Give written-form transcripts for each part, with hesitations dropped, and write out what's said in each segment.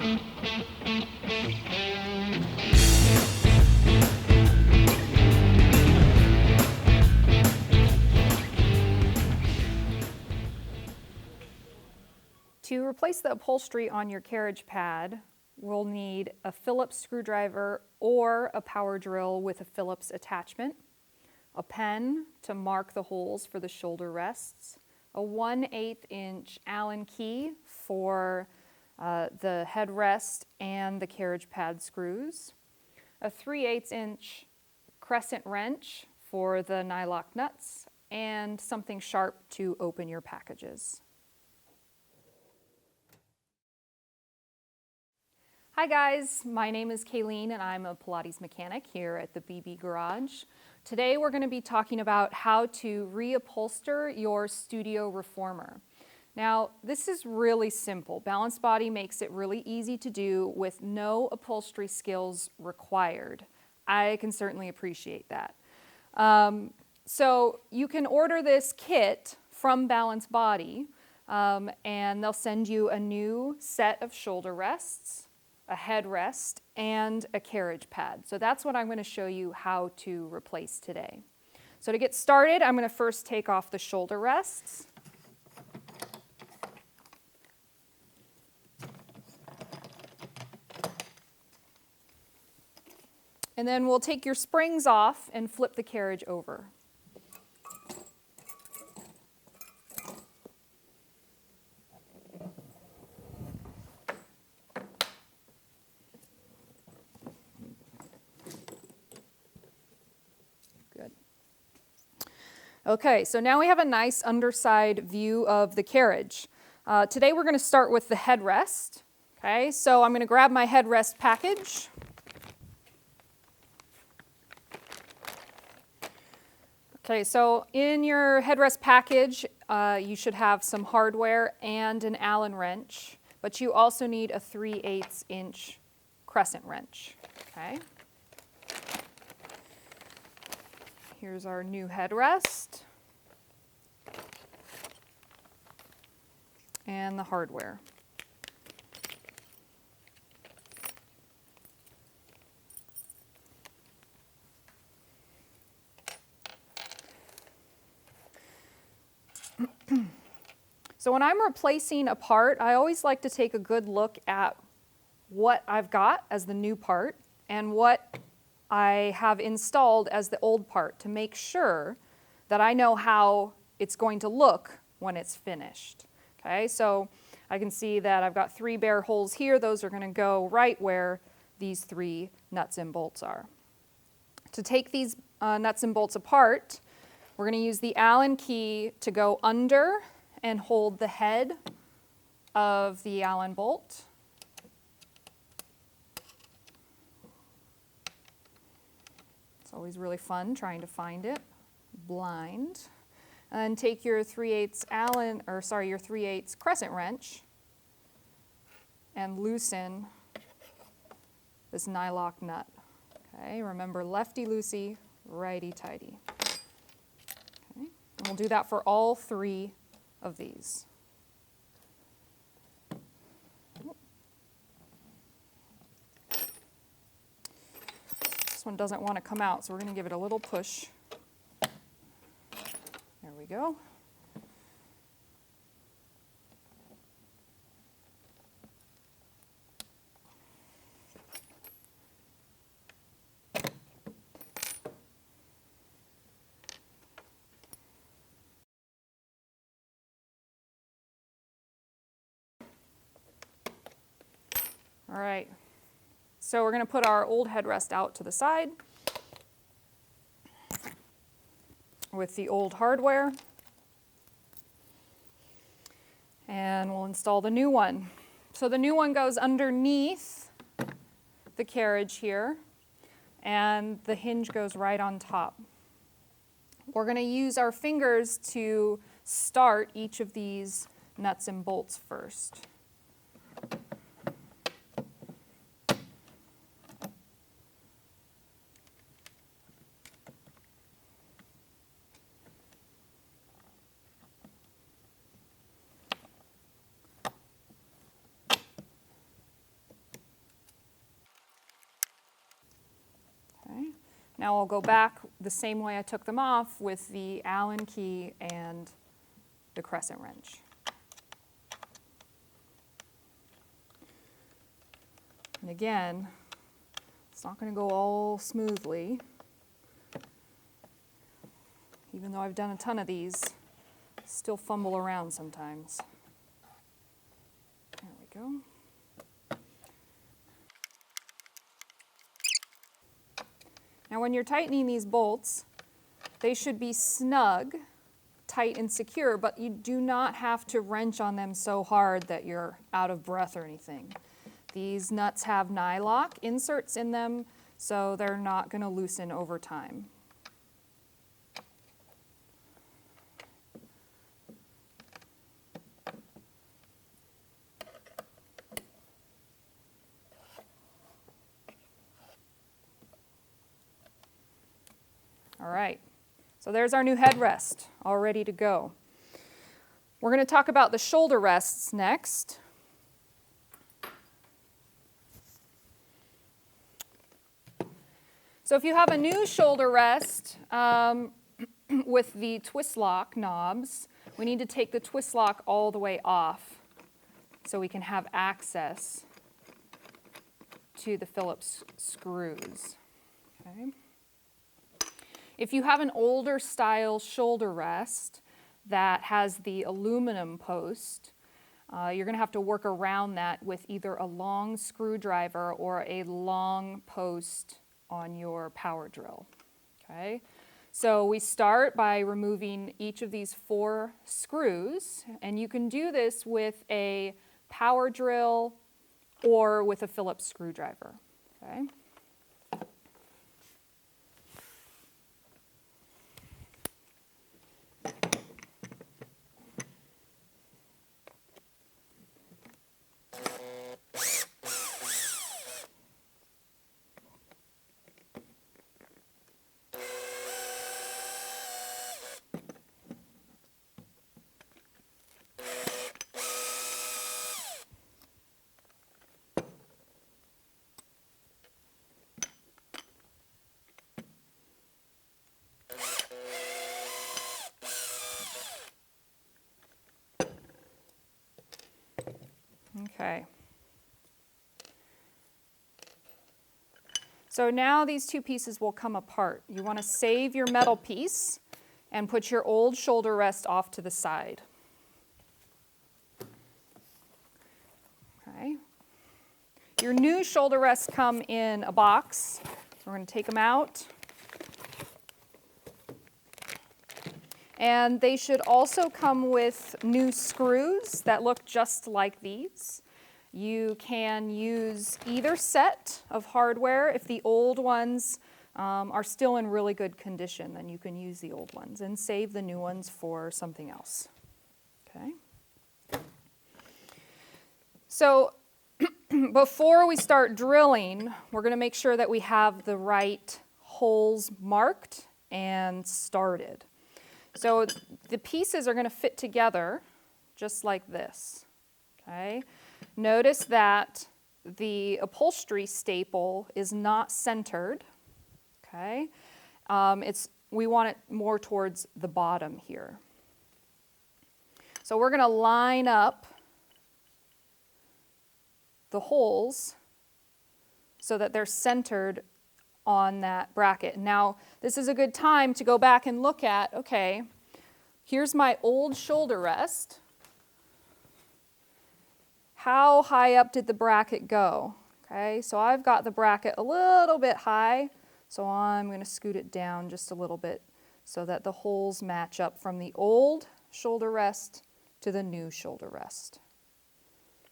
To replace the upholstery on your carriage pad, we'll need a Phillips screwdriver or a power drill with a Phillips attachment, a pen to mark the holes for the shoulder rests, a 1/8 inch Allen key for the headrest and the carriage pad screws, a 3/8 inch crescent wrench for the nylock nuts, and something sharp to open your packages. Hi guys, my name is Kayleen and I'm a Pilates mechanic here at the BB Garage. Today we're going to be talking about how to reupholster your studio reformer. Now this is really simple. Balanced Body makes it really easy to do with no upholstery skills required. I can certainly appreciate that. So you can order this kit from Balanced Body and they'll send you a new set of shoulder rests, a headrest, and a carriage pad. So that's what I'm going to show you how to replace today. So to get started, I'm going to first take off the shoulder rests. And then we'll take your springs off and flip the carriage over. Okay, so now we have a nice underside view of the carriage. Today we're going to start with the headrest. Okay, so I'm going to grab my headrest package. Okay, so in your headrest package, you should have some hardware and an Allen wrench, but you also need a 3/8 inch crescent wrench. Okay. Here's our new headrest and the hardware. So when I'm replacing a part, I always like to take a good look at what I've got as the new part and what I have installed as the old part to make sure that I know how it's going to look when it's finished. Okay, so I can see that I've got 3 bare holes here. Those are going to go right where these 3 nuts and bolts are. To take these nuts and bolts apart, we're going to use the Allen key to go under and hold the head of the Allen bolt. Always really fun trying to find it blind. And then take your 3/8 your 3/8 crescent wrench and loosen this nylock nut. Okay, remember lefty loosey, righty tighty. Okay, and we'll do that for all 3 of these. This one doesn't want to come out, so we're going to give it a little push. There we go. All right. So we're going to put our old headrest out to the side with the old hardware. And we'll install the new one. So the new one goes underneath the carriage here, and the hinge goes right on top. We're going to use our fingers to start each of these nuts and bolts first. Now I'll go back the same way I took them off with the Allen key and the crescent wrench. And again, it's not going to go all smoothly. Even though I've done a ton of these, still fumble around sometimes. There we go. Now when you're tightening these bolts, they should be snug, tight and secure, but you do not have to wrench on them so hard that you're out of breath or anything. These nuts have nylock inserts in them, so they're not going to loosen over time. All right, so there's our new headrest, all ready to go. We're going to talk about the shoulder rests next. So if you have a new shoulder rest with the twist lock knobs, we need to take the twist lock all the way off so we can have access to the Phillips screws. Okay. If you have an older style shoulder rest that has the aluminum post, you're going to have to work around that with either a long screwdriver or a long post on your power drill. Okay? So we start by removing each of these 4 screws, and you can do this with a power drill or with a Phillips screwdriver. Okay? Okay. So now these 2 pieces will come apart. You want to save your metal piece and put your old shoulder rest off to the side. Okay. Your new shoulder rests come in a box. We're going to take them out. And they should also come with new screws that look just like these. You can use either set of hardware. If the old ones are still in really good condition, then you can use the old ones and save the new ones for something else. Okay. So before we start drilling, we're going to make sure that we have the right holes marked and started. So the pieces are going to fit together just like this. Okay. Notice that the upholstery staple is not centered. Okay. We want it more towards the bottom here. So we're going to line up the holes so that they're centered on that bracket. Now, this is a good time to go back and look at, okay, here's my old shoulder rest. How high up did the bracket go? Okay, so I've got the bracket a little bit high, so I'm going to scoot it down just a little bit so that the holes match up from the old shoulder rest to the new shoulder rest.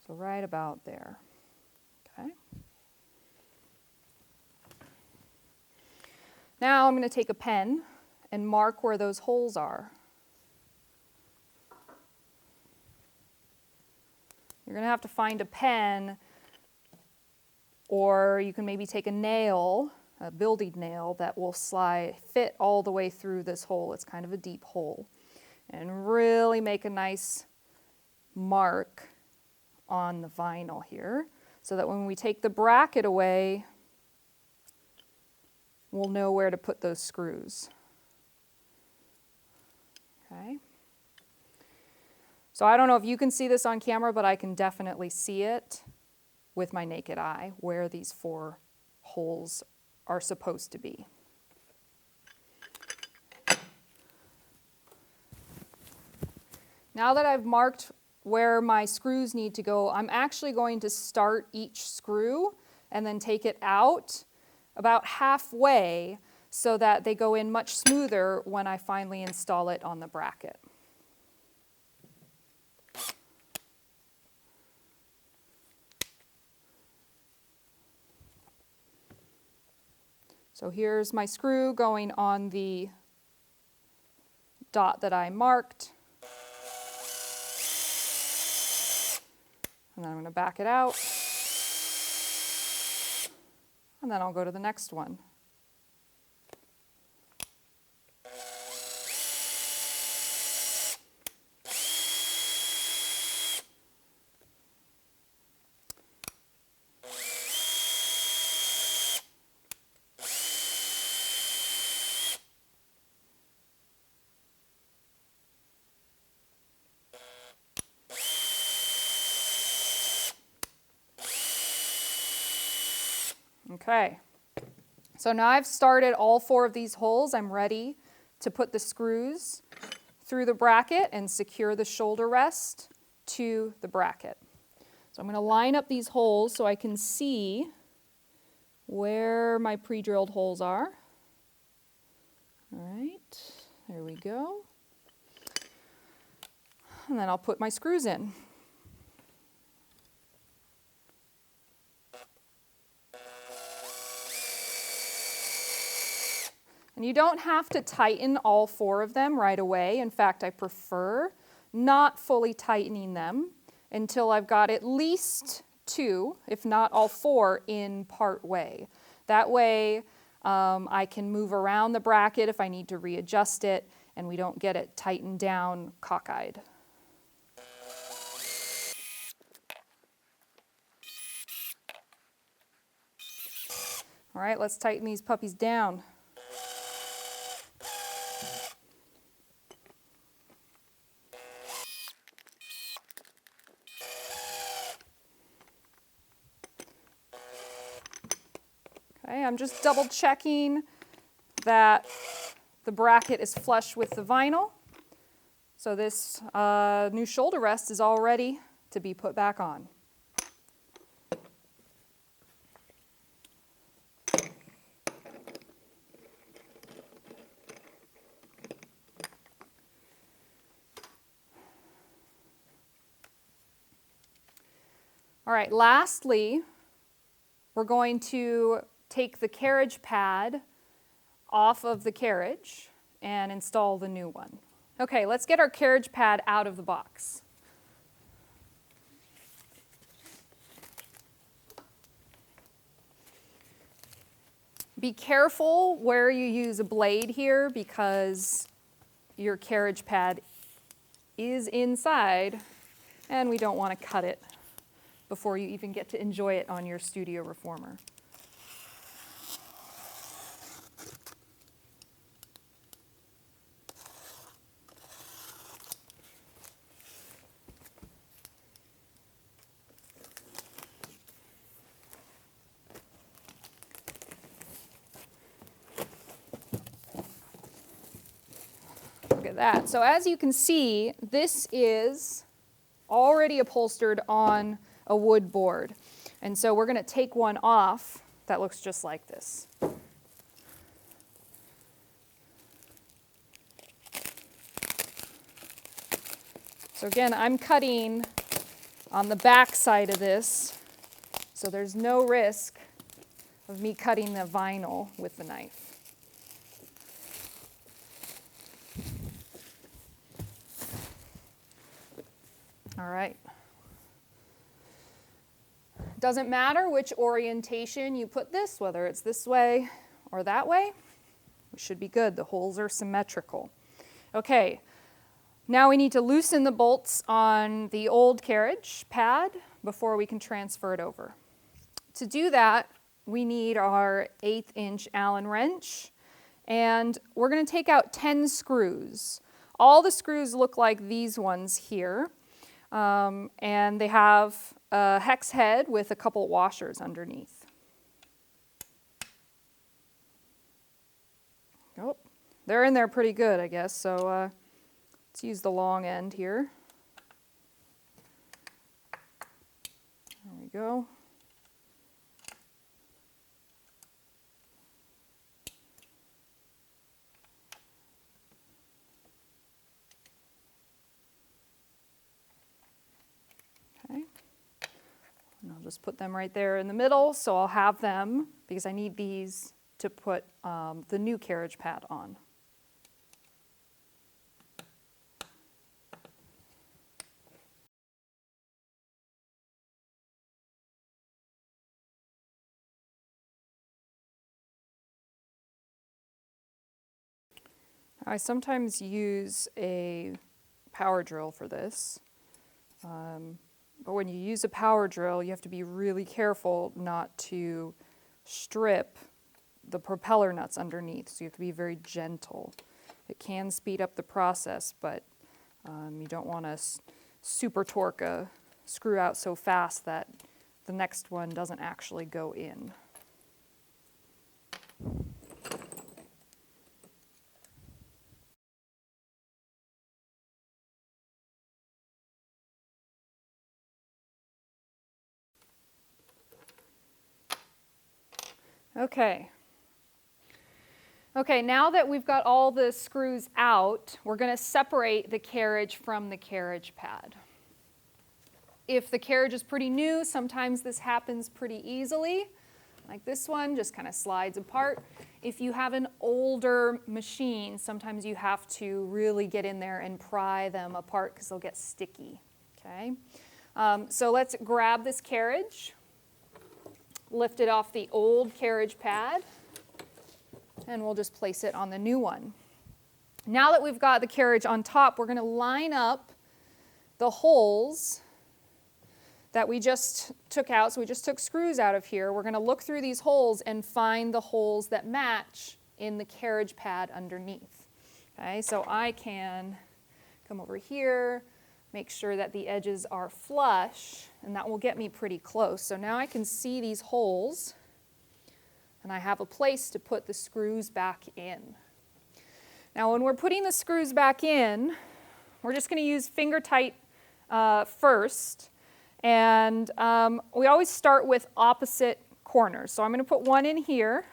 So right about there. Okay. Now I'm going to take a pen and mark where those holes are. You're going to have to find a pen, or you can maybe take a nail, a building nail that will fit all the way through this hole. It's kind of a deep hole. And really make a nice mark on the vinyl here so that when we take the bracket away, we'll know where to put those screws. Okay. So I don't know if you can see this on camera, but I can definitely see it with my naked eye where these 4 holes are supposed to be. Now that I've marked where my screws need to go, I'm actually going to start each screw and then take it out about halfway so that they go in much smoother when I finally install it on the bracket. So here's my screw going on the dot that I marked. And then I'm going to back it out. And then I'll go to the next one. Okay, so now I've started all 4 of these holes. I'm ready to put the screws through the bracket and secure the shoulder rest to the bracket. So I'm going to line up these holes so I can see where my pre-drilled holes are. All right, there we go. And then I'll put my screws in. And you don't have to tighten all 4 of them right away. In fact, I prefer not fully tightening them until I've got at least 2, if not all 4, in part way. That way I can move around the bracket if I need to readjust it, and we don't get it tightened down cockeyed. All right, let's tighten these puppies down. Okay, I'm just double checking that the bracket is flush with the vinyl. So this new shoulder rest is all ready to be put back on. All right, lastly, we're going to take the carriage pad off of the carriage and install the new one. Okay, let's get our carriage pad out of the box. Be careful where you use a blade here because your carriage pad is inside and we don't want to cut it before you even get to enjoy it on your studio reformer. Look at that. So as you can see, this is already upholstered on a wood board. And so we're going to take one off that looks just like this. So again, I'm cutting on the back side of this, so there's no risk of me cutting the vinyl with the knife. All right. Doesn't matter which orientation you put this, whether it's this way or that way, we should be good. The holes are symmetrical. Okay, now we need to loosen the bolts on the old carriage pad before we can transfer it over. To do that, we need our 1/8" Allen wrench, and we're going to take out 10 screws. All the screws look like these ones here, and they have a hex head with a couple washers underneath. Oh, they're in there pretty good, I guess, so let's use the long end here. There we go. Okay. And I'll just put them right there in the middle, so I'll have them, because I need these to put the new carriage pad on. I sometimes use a power drill for this, but when you use a power drill, you have to be really careful not to strip the propeller nuts underneath, so you have to be very gentle. It can speed up the process, but you don't want to super torque a screw out so fast that the next one doesn't actually go in. Okay, now that we've got all the screws out, we're going to separate the carriage from the carriage pad. If the carriage is pretty new, sometimes this happens pretty easily. Like this one, just kind of slides apart. If you have an older machine, sometimes you have to really get in there and pry them apart because they'll get sticky. Okay, so let's grab this carriage. Lift it off the old carriage pad, and we'll just place it on the new one. Now that we've got the carriage on top, we're going to line up the holes that we just took out. So we just took screws out of here. We're going to look through these holes and find the holes that match in the carriage pad underneath. Okay, so I can come over here, make sure that the edges are flush, and that will get me pretty close. So now I can see these holes, and I have a place to put the screws back in. Now when we're putting the screws back in, we're just going to use finger tight first, and we always start with opposite corners. So I'm going to put one in here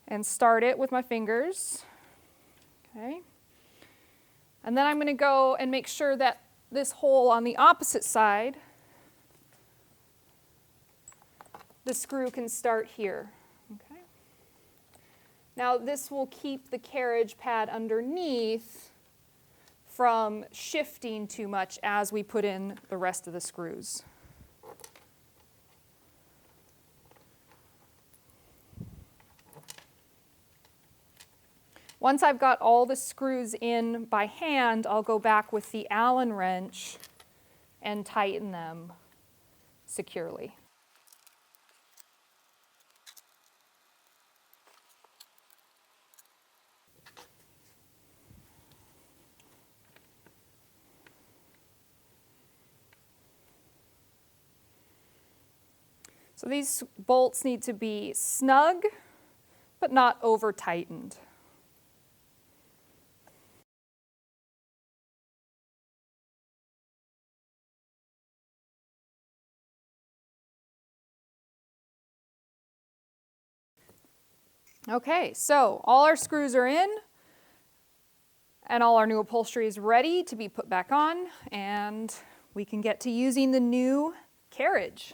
and start it with my fingers. Okay. And then I'm going to go and make sure that this hole on the opposite side, the screw can start here. Okay. Now this will keep the carriage pad underneath from shifting too much as we put in the rest of the screws. Once I've got all the screws in by hand, I'll go back with the Allen wrench and tighten them securely. So these bolts need to be snug, but not over tightened. Okay, so all our screws are in, and all our new upholstery is ready to be put back on, and we can get to using the new carriage.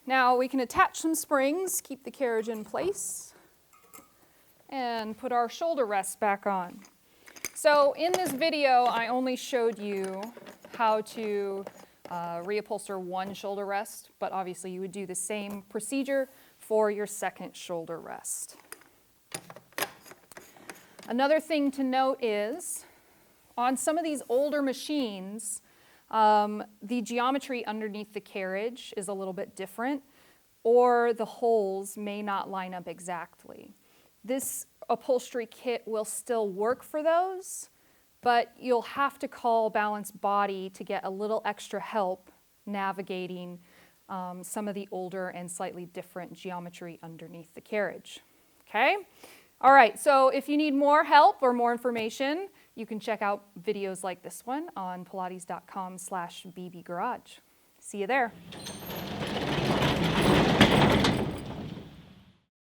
Now we can attach some springs, keep the carriage in place, and put our shoulder rests back on. So in this video, I only showed you how to reupholster one shoulder rest, but obviously you would do the same procedure for your second shoulder rest. Another thing to note is, on some of these older machines, the geometry underneath the carriage is a little bit different, or the holes may not line up exactly. This upholstery kit will still work for those, but you'll have to call Balance Body to get a little extra help navigating some of the older and slightly different geometry underneath the carriage. Okay? All right, so if you need more help or more information, you can check out videos like this one on pilates.com/bbgarage. See you there.